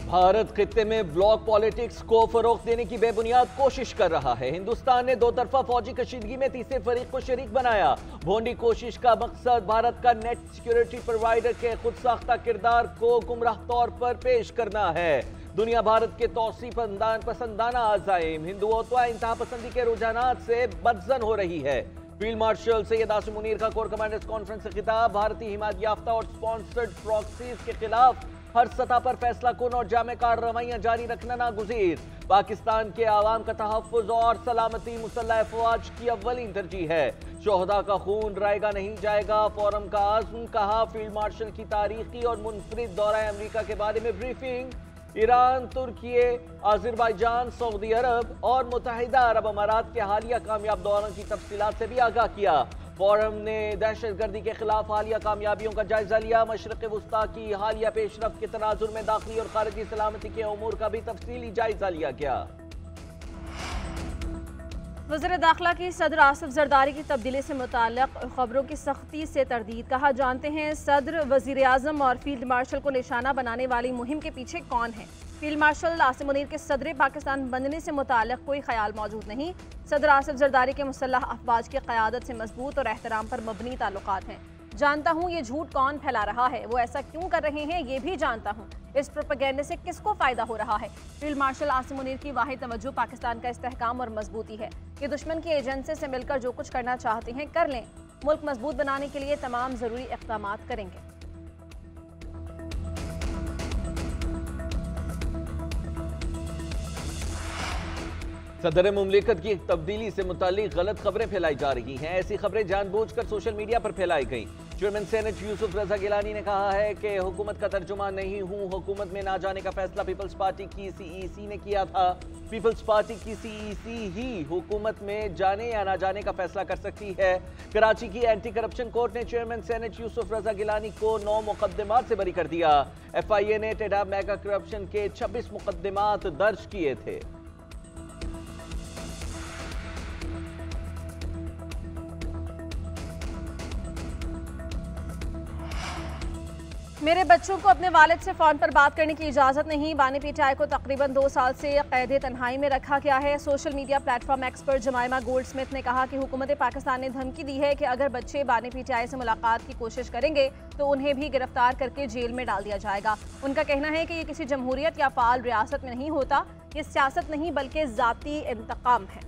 भारत खित्ते में block politics को फरोग देने की बेबुनियाद कोशिश कर रहा है। हिंदुस्तान ने दो तरफा फौजी कशीदगी में तीसरे फरीक को शरीक बनाया। भोंडी कोशिश का मकसद भारत का नेट सिक्योरिटी प्रोवाइडर के खुद साख्ता किरदार को गुमराह तौर पर पेश करना है। दुनिया भारत के तौसी पसंदाना अज़ाइम हिंदुत्व इंतहा पसंदी के रुझानात से बदजन हो रही है। फील्ड मार्शल सैयद आसिम मुनीर का कोर कमांडर्स कॉन्फ्रेंस से खिताब। भारतीय हिमायत याफ्ता और स्पॉन्सर्ड प्रॉक्सीज के खिलाफ हर सतह पर फैसला कुन और जामे कार्रवाइयां जारी रखना नागुज़ीर। पाकिस्तान के आवाम का तहफ़्फ़ुज़ और सलामती मुसल्लह अफ़वाज की अव्वलीन तरजीह है। शोहदा का खून रायगा नहीं जाएगा, फोरम का आज़्म कहा। फील्ड मार्शल की तारीखी और मुनफरिद दौरा अमरीका के बारे में ब्रीफिंग। ईरान, तुर्की, अज़रबैजान, सऊदी अरब और मुत्तहिदा अरब अमारात के हालिया कामयाब दौरों की तफसीलात से भी आगाह किया। फोरम ने दहशतगर्दी के खिलाफ हालिया कामयाबियों का जायजा लिया। मशरिक़ वुस्ता की हालिया पेशरफ के तनाजुर में दाखिली और खारिजी सलामती के उमूर का भी तफसीली जायजा लिया गया। वज़ीर दाखिला की सदर आसिफ जरदारी की तब्दीली से मुताल्लिक़ खबरों की सख्ती से तरदीद। कहा जानते हैं सदर, वज़ीर आज़म और फील्ड मार्शल को निशाना बनाने वाली मुहिम के पीछे कौन है। फील्ड मार्शल आसिम मुनीर के सदर पाकिस्तान बनने से मुताल्लिक़ कोई ख्याल मौजूद नहीं। सदर आसिफ जरदारी के मुसल्लह अफवाज की क़यादत से मजबूत और एहतराम पर मबनी ताल्लुकात हैं। जानता हूँ ये झूठ कौन फैला रहा है, वो ऐसा क्यों कर रहे हैं, ये भी जानता हूँ। इस प्रोपेगेंडे से किसको फ़ायदा हो रहा है। फील्ड मार्शल आसिम मुनीर की वाहिद तवज्जो पाकिस्तान का इस्तेहकाम और मजबूती है। ये दुश्मन की एजेंसी से मिलकर जो कुछ करना चाहते हैं कर लें। मुल्क मजबूत बनाने के लिए तमाम ज़रूरी इक़दाम करेंगे। सदर मुमलिकत की तब्दीली से मुताल्लिक गलत खबरें फैलाई जा रही हैं। ऐसी खबरें जानबूझकर सोशल मीडिया पर फैलाई गई। चेयरमैन सेनेट यूसुफ रजा गिलानी ने कहा है कि हुकूमत का तर्जुमा नहीं हूँ। हुकूमत में ना जाने का फैसला पीपल्स पार्टी की CEC ने किया था। पीपल्स पार्टी की CEC ही हुकूमत में जाने या ना जाने का फैसला कर सकती है। कराची की एंटी करप्शन कोर्ट ने चेयरमैन सेनेट यूसुफ रजा गिलानी को 9 मुकदमात से बरी कर दिया। FIA ने टेडाब मेगा करप्शन के 26 मुकदमात दर्ज किए थे। मेरे बच्चों को अपने वालिद से फ़ोन पर बात करने की इजाज़त नहीं। बानी पीटीआई को तकरीबन 2 साल से कैद तन्हाई में रखा गया है। Social media platform expert जमाइमा Goldsmith ने कहा कि हुकूमत पाकिस्तान ने धमकी दी है कि अगर बच्चे बानी पीटीआई से मुलाकात की कोशिश करेंगे तो उन्हें भी गिरफ्तार करके जेल में डाल दिया जाएगा। उनका कहना है कि ये किसी जमहूरियत या फ़ाल रियासत में नहीं होता। ये सियासत नहीं बल्कि ज़ाती इंतकाम है।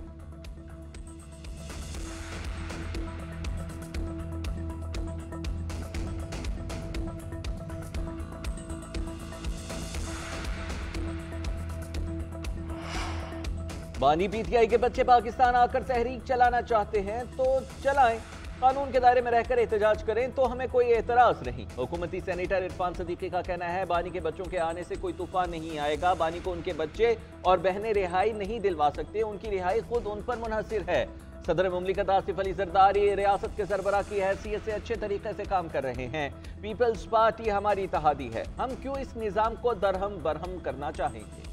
बानी पीटीआई के बच्चे पाकिस्तान आकर तहरीक चलाना चाहते हैं तो चलाएं, कानून के दायरे में रहकर एहतजाज करें तो हमें कोई एतराज नहीं। हुकूमती सेनेटर इरफान सदीकी का कहना है बानी के बच्चों के आने से कोई तूफान नहीं आएगा। बानी को उनके बच्चे और बहनें रिहाई नहीं दिलवा सकते, उनकी रिहाई खुद उन पर मुनहसिर है। सदर मुमलिकत आसिफ अली जरदारी रियासत के सरबराह की हैसियत से अच्छे तरीके से काम कर रहे हैं। पीपल्स पार्टी हमारी इत्तेहादी है, हम क्यों इस निज़ाम को दरहम बरहम करना चाहेंगे।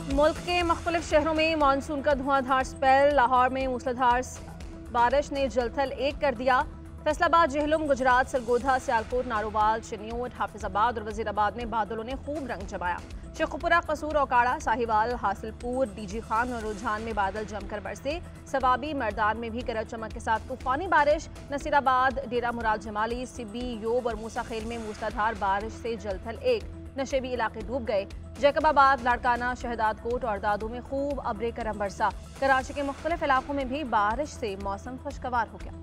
मुल्क के मुख्तलिफ शहरों में मानसून का धुआंधार स्पेल। लाहौर में मूसलाधार बारिश ने जलथल एक कर दिया। फैसलाबाद, जेहलुम, गुजरात, सरगोधा, सियालकोट, नारोवाल, चिन्योट, हाफिजाबाद और वजीराबाद में बादलों ने खूब रंग जमाया। शेखुपुरा, कसूर, ओकाड़ा, साहिवाल, हासिलपुर, डीजी खान और रुझान में बादल जमकर बरसे। सवाबी, मर्दान में भी गरज चमक के साथ तूफानी बारिश। नसीराबाद, डेरा मुराद जमाली, सिब्बी, योब और मूसा खेल में मूसलाधार बारिश से जलथल एक। नशेबी इलाके डूब गए। जैकबाबाद, लाड़काना, शहदाद कोट और दादू में खूब अब्रे करम बरसा। कराची के मुख्तलिफ इलाकों में भी बारिश से मौसम खुशगवार हो गया।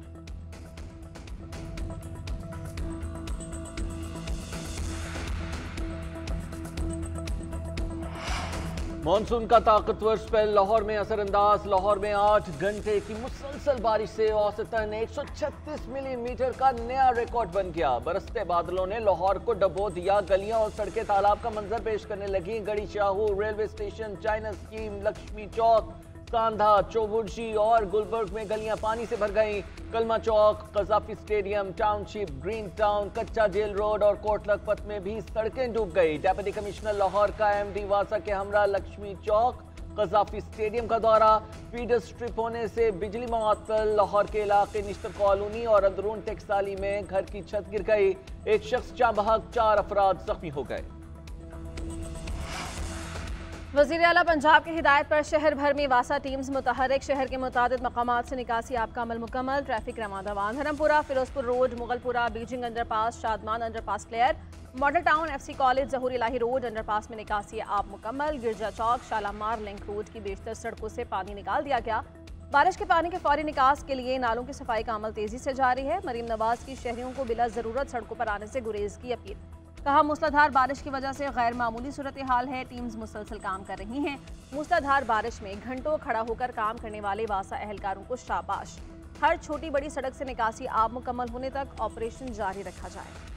मानसून का ताकतवर स्पेल लाहौर में असरअंदाज। लाहौर में 8 घंटे की मुसलसल बारिश से औसतन 136 मिलीमीटर का नया रिकॉर्ड बन गया। बरसते बादलों ने लाहौर को डबो दिया। गलियां और सड़कें तालाब का मंजर पेश करने लगी। Garhi Shahu, railway station, China scheme, Lakshmi Chowk, Kandha, Chauburji और गुलबर्ग में गलियां पानी से भर गईं। Kalma Chowk, Gaddafi stadium, township, green town, Kacha jail road और कोट लखपत में भी सड़कें डूब गई। डेप्यूटी कमिश्नर लाहौर का MD वासा के हमरा लक्ष्मी चौक, कज़ाफी स्टेडियम का दौरा, फीडर स्ट्रिप होने से बिजली मुअत्तल, लाहौर के इलाके निश्तर कॉलोनी और अंदरून टेक्साली में घर की छत गिर गई, एक शख्स जाँ बहक, 4 अफराद जख्मी हो गए। वज़ीर आला पंजाब की हिदायत पर शहर भर में वासा टीम्स मुतहरिक, शहर के मुतादिद मकामात से निकासी आप का अमल मुकम्मल, ट्रैफिक रमादावान, Dharampura, Ferozepur road, Mughalpura, Beijing underpass, Shadman underpass clear, model town, FC college, Zahoor Elahi road underpass में निकासी आप मुकम्मल, गिरजा चौक, शालामार लिंक रोड की बेशतर सड़कों से पानी निकाल दिया गया। बारिश के पानी के फौरी निकास के लिए नालों की सफाई का अमल तेजी से जारी है। मरीम नवाज की शहरियों को बिला जरूरत सड़कों पर आने से गुरेज की अपील, कहा मूसलाधार बारिश की वजह से गैर मामूली सूरत हाल है, टीम्स मुसलसल काम कर रही हैं। मूसलाधार बारिश में घंटों खड़ा होकर काम करने वाले वासा एहलकारों को शाबाश। हर छोटी बड़ी सड़क से निकासी आप मुकम्मल होने तक ऑपरेशन जारी रखा जाए।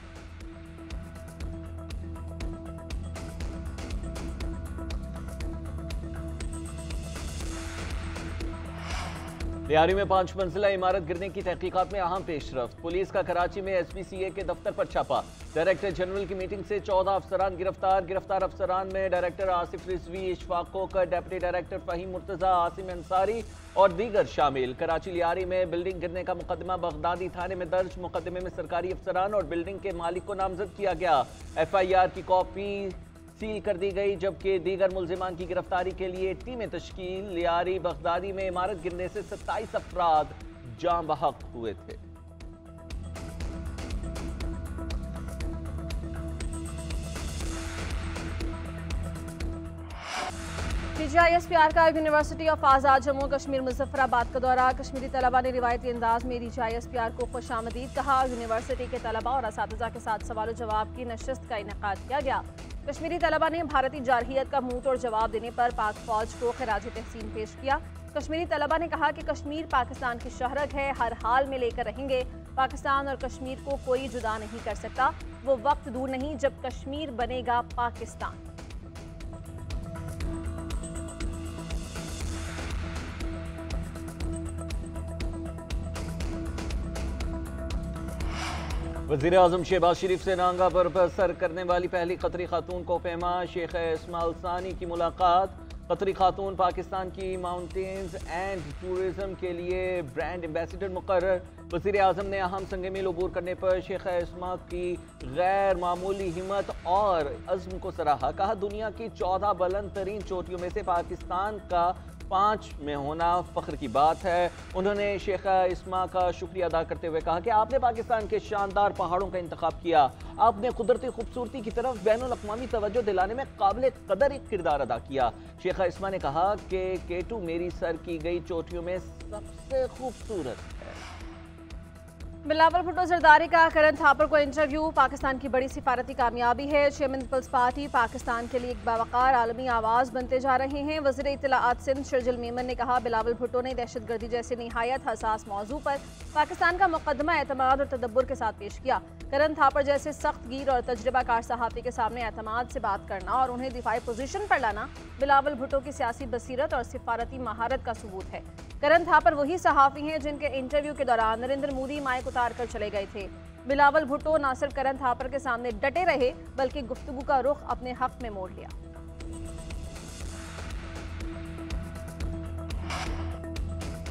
लियारी में 5 मंजिला इमारत गिरने की तहकीकात में अहम पेशरफ्त, पुलिस का कराची में SPCA के दफ्तर पर छापा, डायरेक्टर जनरल की मीटिंग से 14 अफसरान गिरफ्तार अफसरान में director Asif Rizvi, Ishfaq Kokar, deputy director Fahim Murtaza, Asim Ansari और दीगर शामिल। कराची लियारी में बिल्डिंग गिरने का मुकदमा बगदादी थाने में दर्ज, मुकदमे में सरकारी अफसरान और बिल्डिंग के मालिक को नामजद किया गया। FIR की कॉपी सील कर दी गई, जबकि दीगर मुल्जिमान की गिरफ्तारी के लिए टीमें तश्कील। लियारी बगदादी में इमारत गिरने से 27 अफराद जाँ बहक हुए थे। DGISPR का यूनिवर्सिटी ऑफ आज़ाद जम्मू कश्मीर मुजफ्फराबाद का दौरा, कश्मीरी तलबा ने रिवायती अंदाज में DGISPR को खुशामदीद कहा। यूनिवर्सिटी के तलबा और असातिज़ा के साथ सवाल जवाब की नशिस्त का इनेकाद किया गया। कश्मीरी तलबा ने भारतीय जारहियत का मुंह तोड़ जवाब देने पर पाक फौज को खिराज तहसीन पेश किया। कश्मीरी तलबा ने कहा कि कश्मीर पाकिस्तान की शहरत है, हर हाल में लेकर रहेंगे। पाकिस्तान और कश्मीर को कोई जुदा नहीं कर सकता, वो वक्त दूर नहीं जब कश्मीर बनेगा पाकिस्तान। वज़ीर आज़म शहबाज शरीफ से नांगा पर सर करने वाली पहली कतरी खातून को पैमा, शेख इस्माइल सानी की मुलाकात। कतरी खातून पाकिस्तान की माउंटेन्स एंड टूरिज्म के लिए ब्रांड एम्बेसडर मुकर्रर। वज़ीर आज़म ने अहम संगमील अबूर करने पर शेख इस्मा की गैर मामूली हिम्मत और अज़्म को सराहा, कहा दुनिया की 14 बुलंद तरीन चोटियों में से पाकिस्तान का 5 में होना फ़ख्र की बात है। उन्होंने शेख इस्मा का शुक्रिया अदा करते हुए कहा कि आपने पाकिस्तान के शानदार पहाड़ों का इंतखाब किया, आपने कुदरती खूबसूरती की तरफ बैनुल अक़वामी तवज्जो दिलाने में काबिल कदर एक किरदार अदा किया। शेख इस्मा ने कहा कि K2 मेरी सर की गई चोटियों में सबसे खूबसूरत है। बिलावल भुट्टो जरदारी का करण थापर को इंटरव्यू, पाकिस्तान की बड़ी सिफारती कामयाबी है। चेयरमैन पीपल्स पार्टी पाकिस्तान के लिए एक बावकार आलमी आवाज़ बनते जा रहे हैं। वज़ीर इत्तलाआत सिंध शर्जिल मेमन ने कहा बिलावल भुट्टो ने दहशतगर्दी जैसे निहायत हसास मौजू पर पाकिस्तान का मुकदमा एतमाद और तदब्बुर के साथ पेश किया। करण थापर जैसे सख्त गिर और तजर्बाकार सहाफ़ी के सामने एतमाद से बात करना और उन्हें दिफाई पोजीशन पर लाना बिलावल भुट्टो की सियासी बसीरत और सिफारती महारत का सबूत है। करण थापर वही सहाफ़ी हैं जिनके इंटरव्यू के दौरान नरेंद्र मोदी माइक उतार कर चले गए थे। बिलावल भुट्टो न सिर्फ करण थापर के सामने डटे रहे बल्कि गुफ्तगू का रुख अपने हक में मोड़ लिया।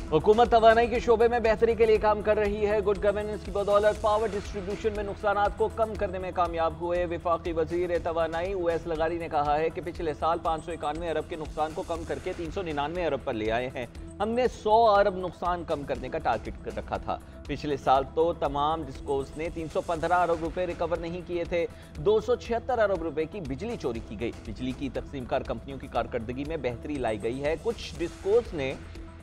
हुकूमत तवानाई के शोबे में बेहतरी के लिए काम कर रही है। गुड गवर्नेंस की बदौलत पावर डिस्ट्रीब्यूशन में नुकसानात को कम करने में कामयाब हुए। वफाकी वजीर तवानाई उवैस लगारी ने कहा है कि पिछले साल 591 अरब के नुकसान को कम करके 399 अरब पर ले आए हैं। हमने 100 अरब नुकसान कम करने का टारगेट रखा था। पिछले साल तो तमाम डिस्कोस ने 315 अरब रुपए रिकवर नहीं किए थे। 276 अरब रुपए की बिजली चोरी की गई। बिजली की तकसीमकार कंपनियों की कारकर्दगी में बेहतरी लाई गई है। कुछ डिस्कोस ने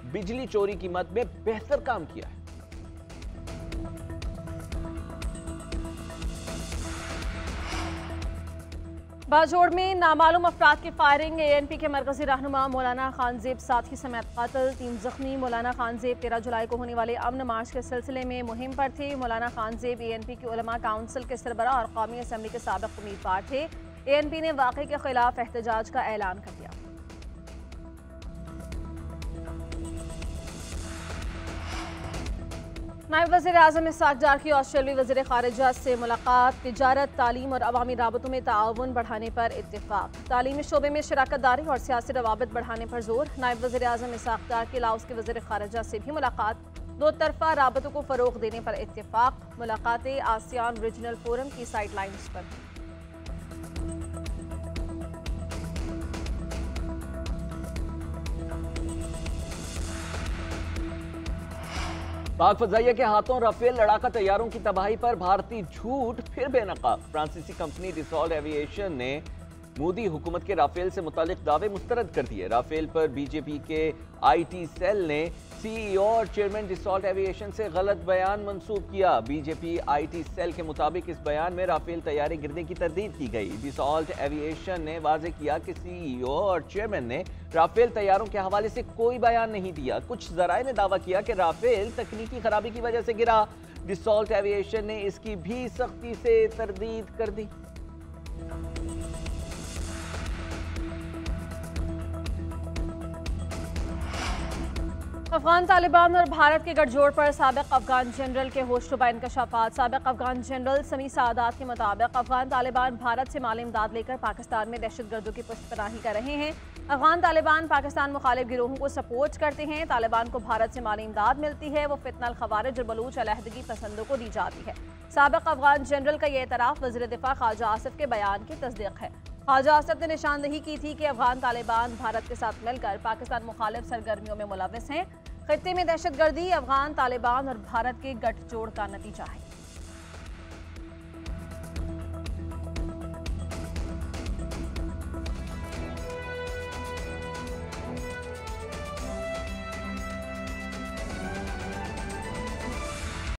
बिजली चोरी की मद में बेहतर काम किया है। बाजोड़ में नामालूम अफराद की फायरिंग, ANP के मरकजी रहनुमा मौलाना खानजेब साथी समेत कातिल, 3 जख्मी। मौलाना खानजेब 13 जुलाई को होने वाले अमन मार्च के सिलसिले में मुहिम पर थे। मौलाना खानजेब ANP की उलमा काउंसिल के सरबराह और कौमी असम्बली के साबिक उम्मीदवार थे। ANP ने वाक़े के खिलाफ एहतजाज का ऐलान कर दिया। नायब वज़ीर आज़म इसहाक़ डार की ऑस्ट्रेलियाई वज़ीर ख़ारिजा से मुलाकात, तिजारत, तालीम और अवामी राबतों में ताउन बढ़ाने पर इत्तेफाक, तालीमी शोबे में शराकत दारी और सियासी रवाबित बढ़ाने पर जोर। नायब वज़ीर आज़म इसहाक़ डार की लाओस के वज़ीर ख़ारिजा से भी मुलाकात, दो तरफ़ा राबतों को फ़रोग़ देने पर इत्तेफाक, मुलाकातें आसियान रीजनल फोरम की साइडलाइंस पर। पाक फजाइया के हाथों राफेल लड़ाका तैयारों की तबाही पर भारतीय झूठ फिर बेनकाब। फ्रांसीसी कंपनी डिसॉल्ट एविएशन ने मोदी हुकूमत के राफेल से मुतालिक दावे मुस्तरद कर दिए। राफेल पर बीजेपी के आईटी सेल ने सीईओ और चेयरमैन डिसॉल्ट एविएशन से गलत बयान मंसूब किया। बीजेपी आईटी सेल के मुताबिक इस बयान में राफेल तैयारे गिरने की तरदीद की गई। डिसॉल्ट एविएशन ने वाज़ेह किया कि सीईओ और चेयरमैन ने राफेल तैयारों के हवाले से कोई बयान नहीं दिया। कुछ ज़राए ने दावा किया कि राफेल तकनीकी खराबी की वजह से गिरा। डिसॉल्ट एविएशन ने इसकी भी सख्ती से तरदीद कर दी। अफगान तालिबान और भारत के गठजोड़ पर साबिक अफगान जनरल के होशरुबा इंकशाफात। साबिक अफगान जनरल समी सादात के मुताबिक अफगान तालिबान भारत से माली इमदाद लेकर पाकिस्तान में दहशतगर्दों की पुष्टपनाही कर रहे हैं। अफगान तालिबान पाकिस्तान मुखालिफ गिरोहों को सपोर्ट करते हैं। तालिबान को भारत से माली इमदाद मिलती है, वो फितनल खवारिज और बलूच अलहदगी पसंदों को दी जाती है। साबिक अफगान जनरल का यह एतराफ़ वज़ीर दिफा ख्वाजा आसिफ के बयान की तस्दीक है। ख्वाजा आसिफ ने निशानदही की थी कि अफगान तालिबान भारत के साथ मिलकर पाकिस्तान मुखालिफ सरगर्मियों में मुलव्वस हैं। खित्ते में दहशतगर्दी अफगान तालिबान और भारत के गठजोड़ का नतीजा है।